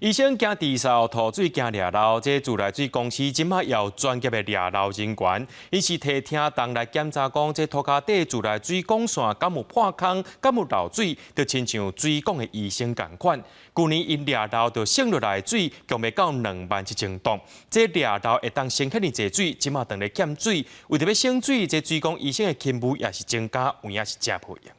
医生惊治嗽吐水惊掠漏，这自来水公司今麦要专业的掠漏人员，伊是替听众来检查讲，这涂骹底自来水管线敢有破空、敢有漏水，就亲像水管的医生共款。去年因掠漏就省落来水，共要到21000吨。这掠漏会当省遐尼济水，今麦当咧减水，为着要省水，这水管医生的勤务也是增加，有影是真不一样。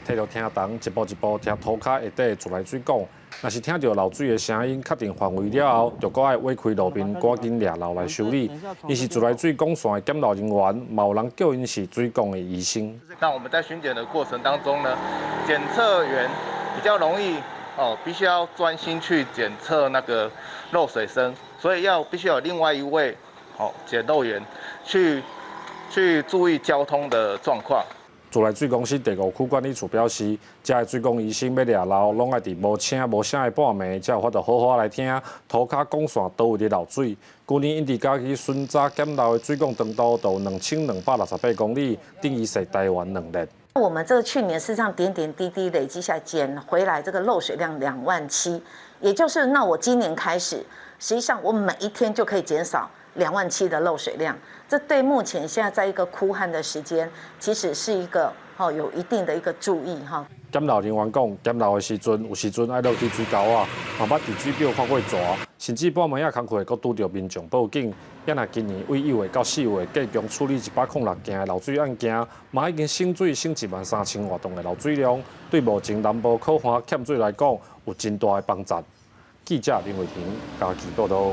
摕着听筒一步一步听涂骹下底的自来水管，若是听到漏水的声音，确定范围了后，就搁爱挖开路面，赶紧掠漏来修理。伊是自来水管线的检漏人员，嘛有人叫因是水管的医生。那我们在巡检的过程当中呢，检测员比较容易必须要专心去检测那个漏水声，所以必须有另外一位检漏员去注意交通的状况。自来水公司第5区管理处表示，这个水管医生要掠漏，拢爱伫无请无声的半暝，才有法度好好来听涂骹管线倒位伫漏水。去年因伫家己巡查检漏的水管长度就2268公里，等于是台湾2列。我们这个去年事实上点点滴滴累积下来减回来这个漏水量27000，也就是那我今年开始，实际上我每一天就可以减少27000的漏水量。这对目前现在在一个枯旱的时间，其实是一个有一定的一个注意哈。检漏人员讲，检漏的时阵，有时阵爱落去水沟啊，嘛捌伫水表看过蛇，甚至半暝仔工课阁拄到民众报警。也若今年为1月到4月，加强处理106件的漏水案件，嘛已经省水省13000多吨的漏水量，对目前南部靠旱欠水来讲，有真大的帮助。记者林伟霆，家己报道。